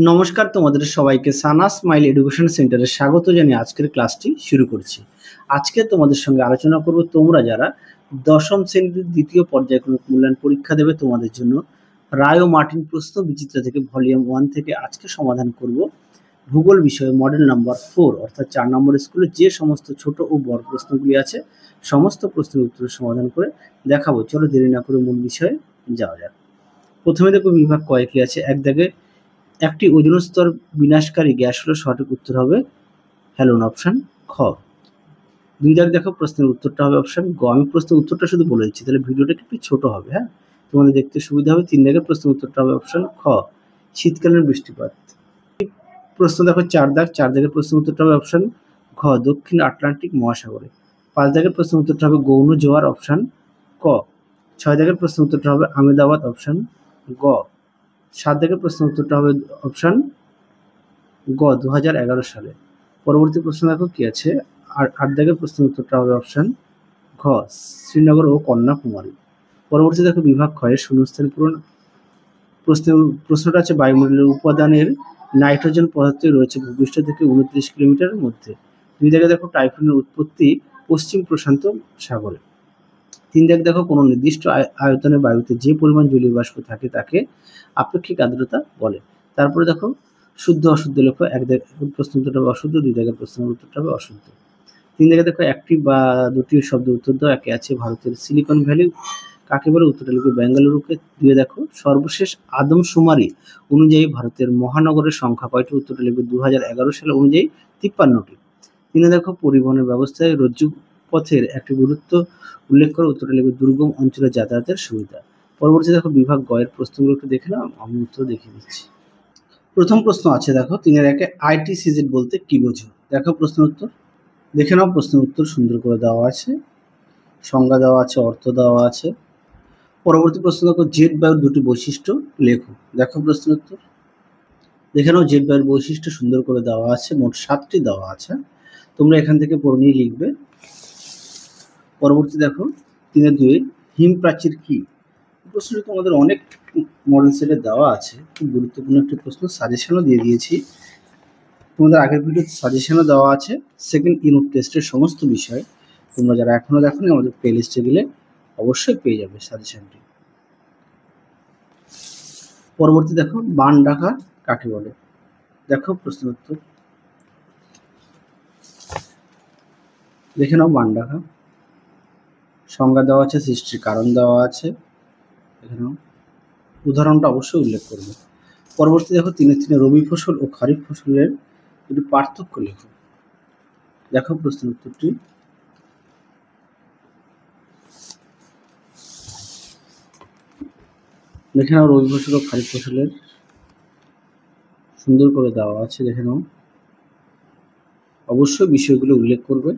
নমস্কার, তোমাদের সবাইকে সানা স্মাইল এডুকেশন সেন্টারে স্বাগত জানিয়ে আজকের ক্লাসটি শুরু করছি। আজকে তোমাদের সঙ্গে আলোচনা করব তোমরা যারা দশম শ্রেণীর দ্বিতীয় পর্যায়ক্রমিক মূল্যায়ন পরীক্ষা দেবে তোমাদের জন্য রায় ও মার্টিন প্রশ্ন বিচিত্রা থেকে ভলিউম 1 থেকে আজকে সমাধান করব ভূগোল বিষয়ে মডেল নাম্বার 4 অর্থাৎ 4 নম্বর স্কুলে যে সমস্ত ছোট ও বড় প্রশ্নগুলি আছে সমস্ত প্রশ্নের উত্তর সমাধান করে দেখাবো। চলো দেরি না করে মূল বিষয়ে যাওয়া যাক। প্রথমে দেখো বিভাগ কয় কি আছে। এক দাগে একটি ওজোন স্তর বিনাশকারী গ্যাস হলো সঠিক উত্তর হবে হ্যালোন অপশন খ। দুই দাগ দেখো প্রশ্নের উত্তরটা হবে অপশন গ। আমি প্রশ্নের উত্তরটা শুধু বলে দিচ্ছি, তাহলে ভিডিওটা একটু ছোট হবে, হ্যাঁ, তোমাদের দেখতে সুবিধা হবে। তিন দাগের প্রশ্নের উত্তরটা হবে অপশন খ, শীতকালীন বৃষ্টিপাত। প্রশ্ন দেখো চার দাগের প্রশ্নের উত্তরটা হবে অপশন ঘ, দক্ষিণ আটলান্টিক মহাসাগরে। পাঁচ দাগের প্রশ্নের উত্তরটা হবে গৌণ জোয়ার অপশন ক। ছয় দাগের প্রশ্নের উত্তরটা হবে আহমেদাবাদ অপশন গ। সাত দাগের প্রশ্নের উত্তরটা হবে অপশন গ, 2011 সালে। পরবর্তী প্রশ্ন দেখো কি আছে। আর আট দাগের প্রশ্নের উত্তরটা হবে অপশন ঘ, শ্রীনগর ও কন্যাকুমারী। পরবর্তী দেখো বিভাগ ক্ষয়ের শূন্যস্থান পূরণ। প্রশ্নটা আছে বায়ুমণ্ডলের উপাদানের নাইট্রোজেন পদার্থ রয়েছে ভূপৃষ্ঠ থেকে 29 কিলোমিটারের মধ্যে। দুই দাগে দেখো টাইফুনের উৎপত্তি পশ্চিম প্রশান্ত সাগরে। তিন দাগ দেখো কোনো নির্দিষ্ট আয়তনে বায়ুতে যে পরিমাণ জলীয় বাষ্প থাকে তাকে আপেক্ষিক আর্দ্রতা বলে। তারপরে দেখো শুদ্ধ অশুদ্ধ লেখো। এক দাগের প্রশ্ন উত্তরটা হবে অশুদ্ধ, দুই দাগের প্রশ্নের উত্তরটা হবে অশুদ্ধ। তিন দাগে দেখো একটি বা দুটি শব্দ উত্তর দাও। একে আছে ভারতের সিলিকন ভ্যালি কাকে বলে, উত্তরটা লিখবে বেঙ্গালুরুকে। দুয়ে দেখো সর্বশেষ আদমশুমারি অনুযায়ী ভারতের মহানগরের সংখ্যা কয়টি, উত্তরটা লিখবে 2011 সাল অনুযায়ী 53টি। তিনে দেখো পরিবহনের ব্যবস্থায় রজ্জু পথের একটি গুরুত্ব উল্লেখ করে, উত্তরটা লিখবে দুর্গম অঞ্চলে যাতায়াতের সুবিধা। পরবর্তী দেখো বিভাগ গয়ের প্রশ্নগুলো একটু দেখে নাও, আমি উত্তর দেখিয়ে দিচ্ছি। প্রথম প্রশ্ন আছে দেখো 3-এর আইটিসিজেড বলতে কি বোঝো। দেখো প্রশ্ন উত্তর দেখে নাও। প্রশ্নের উত্তর সুন্দর করে দেওয়া আছে, সংজ্ঞা দেওয়া আছে, অর্থ দেওয়া আছে। পরবর্তী প্রশ্ন দেখো জেট বায়ুর দুটি বৈশিষ্ট্য লেখো। দেখো প্রশ্নের উত্তর দেখে নাও। জেট বায়ুর বৈশিষ্ট্য সুন্দর করে দেওয়া আছে, মোট 7টি দেওয়া আছে, তোমরা এখান থেকে পড়ে নিয়ে লিখবে। পরবর্তী দেখো 3-2 হিম প্রাচীর কি। প্রশ্নটি তোমাদের অনেক মডেল সেটে দেওয়া আছে, খুব গুরুত্বপূর্ণ একটি প্রশ্ন, সাজেশনও দিয়ে দিয়েছি তোমাদের আগের ভিডিওতে, সাজেশনও দেওয়া আছে সেকেন্ড ইউনিট টেস্টের সমস্ত বিষয়। তোমরা যারা এখনো দেখোনি আমাদের প্লে লিস্টে গেলে অবশ্যই পেয়ে যাবে সাজেশনটি। পরবর্তী দেখো বান ডাকা কাকে বলে। দেখো প্রশ্ন উত্তর দেখে নাও। বান ডাকা সংজ্ঞা দেওয়া আছে, সৃষ্টির কারণ দেওয়া আছে, দেখে নাও, উদাহরণটা অবশ্যই উল্লেখ করবে। পরবর্তী দেখো 3-3 রবি ফসল ও খারিফ ফসলের দুটি পার্থক্য লেখো। দেখো প্রশ্ন উত্তরটি দেখে নাও। রবি ফসল ও খারিফ ফসলের সুন্দর করে দেওয়া আছে, দেখে নাও, অবশ্যই বিষয়গুলো উল্লেখ করবে।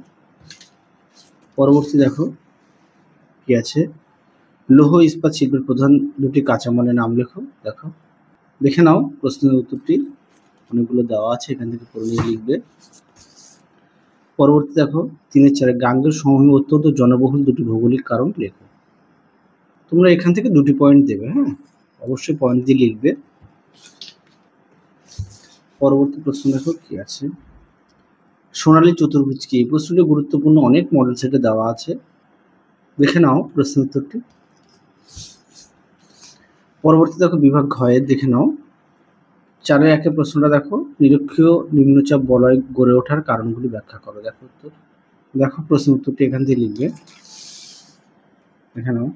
পরবর্তী দেখো কি আছে। লৌহ ইস্পাত শিল্পের প্রধান দুটি কাঁচামালের নাম লেখো। দেখো দেখে নাও প্রশ্নের উত্তরটি অনেকগুলো দেওয়া আছে, এখান থেকে পড়ে নিয়ে লিখবে। পরবর্তী দেখো 3-4 গাঙ্গেয় সমভূমি অত্যন্ত জনবহুল দুটি ভৌগোলিক কারণ লেখো। তোমরা এখান থেকে 2টি পয়েন্ট দেবে, হ্যাঁ, অবশ্যই পয়েন্ট দিয়ে লিখবে। পরবর্তী প্রশ্ন দেখো কি আছে। সোনালী চতুর্ভুজ কি। এই প্রশ্নটি গুরুত্বপূর্ণ, অনেক মডেল সেটে দেওয়া আছে, দেখে নাও প্রশ্ন উত্তরটি। পরবর্তী দেখো বিভাগ ঘয়ের দেখে নাও। 4-1 প্রশ্নটা দেখো নিরক্ষীয় নিম্নচাপ বলয় গড়ে ওঠার কারণগুলি ব্যাখ্যা করো। দেখো উত্তর দেখো প্রশ্ন উত্তরটি এখান থেকে লিখবে, দেখে নাও।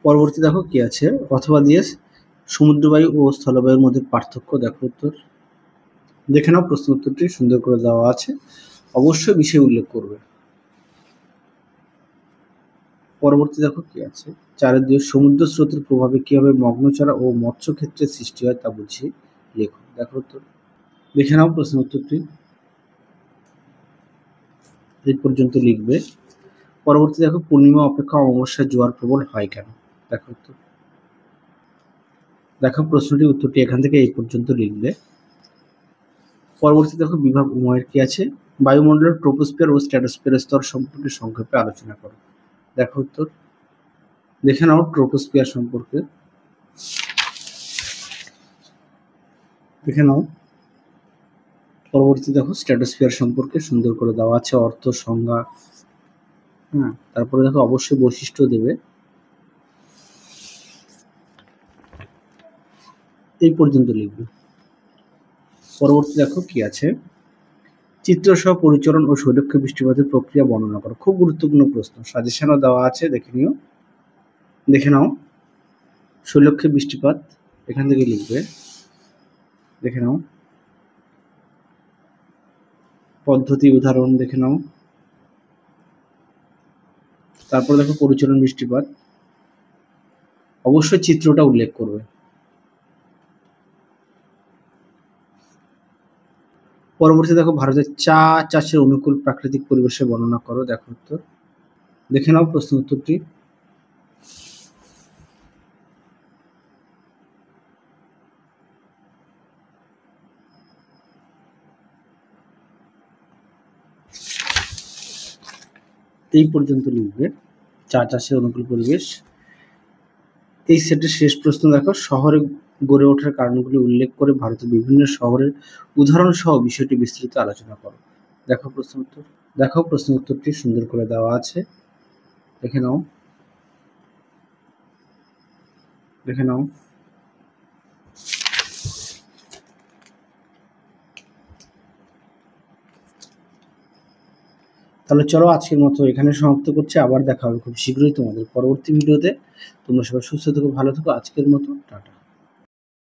পরবর্তী দেখো কি আছে। অথবা দিয়ে সমুদ্রবায়ু ও স্থলবায়ুর মধ্যে পার্থক্য। দেখো উত্তর দেখে নাও। প্রশ্ন উত্তরটি সুন্দর করে দেওয়া আছে, অবশ্যই বিষয় উল্লেখ করবে। পরবর্তী দেখো কি আছে। 4-2 সমুদ্র স্রোতের প্রভাবে কিভাবে মগ্নচড়া ও মৎস্য ক্ষেত্রের সৃষ্টি হয় তা বুঝিয়ে লেখো। দেখো উত্তর দেখে নাও। প্রশ্ন উত্তরটি এই পর্যন্ত লিখবে। পরবর্তী দেখো পূর্ণিমা অপেক্ষা অমাবস্যায় জোয়ার প্রবল হয় কেন। দেখো উত্তর দেখো প্রশ্নটি উত্তরটি এখান থেকে এই পর্যন্ত লিখবে। পরবর্তী দেখো বিভাগ উময়ের কি আছে। বায়ুমণ্ডলের ট্রোপোস্ফিয়ার ও স্ট্র্যাটোস্ফিয়ার স্তর সম্পর্কে সংক্ষেপে আলোচনা করো। দেখো উত্তর দেখে নাও ট্রোপোস্ফিয়ার সম্পর্কে, দেখে নাও। পরবর্তী দেখো স্ট্র্যাটোস্ফিয়ার সম্পর্কে সুন্দর করে দেওয়া আছে, অর্থ, সংজ্ঞা। হ্যাঁ, তারপরে দেখো অবশ্যই বৈশিষ্ট্য দেবে। এই পর্যন্ত লিখবে। পরবর্তী দেখো কি আছে, চিত্রসহ পরিচরণ ও শৈলক্ষ্য বৃষ্টিপাতের প্রক্রিয়া বর্ণনা করো। খুব গুরুত্বপূর্ণ প্রশ্ন, সাজেশনও দেওয়া আছে, দেখে নিও, দেখে নাও। শৈলক্ষ্য বৃষ্টিপাত এখান থেকে লিখবে, দেখে নাও। পদ্ধতি, উদাহরণ দেখে নাও। তারপর দেখো পরিচরণ বৃষ্টিপাত, অবশ্যই চিত্রটা উল্লেখ করবে। পরবর্তী দেখো ভারতের চা চাষের অনুকূল প্রাকৃতিক পরিবেশের বর্ণনা করো। দেখো উত্তর, দেখে নাও প্রশ্ন উত্তরটি। এই পর্যন্ত লিখবে, চা চাষের অনুকূল পরিবেশ। এই সেটের শেষ প্রশ্ন দেখো, শহরে গড়ে ওঠার কারণগুলি উল্লেখ করে ভারতের বিভিন্ন শহরের উদাহরণ সহ বিষয়টি বিস্তৃত আলোচনা করো। দেখো প্রশ্ন উত্তর, দেখো প্রশ্ন উত্তরটি সুন্দর করে দেওয়া আছে, দেখে নাও, দেখে নাও। তাহলে চলো আজকের মতো এখানে সমাপ্ত করছি, আবার দেখা হবে খুব শীঘ্রই তোমাদের পরবর্তী ভিডিওতে। তোমরা সবাই সুস্থ থেকো, ভালো থেকো, আজকের মতো টাটা।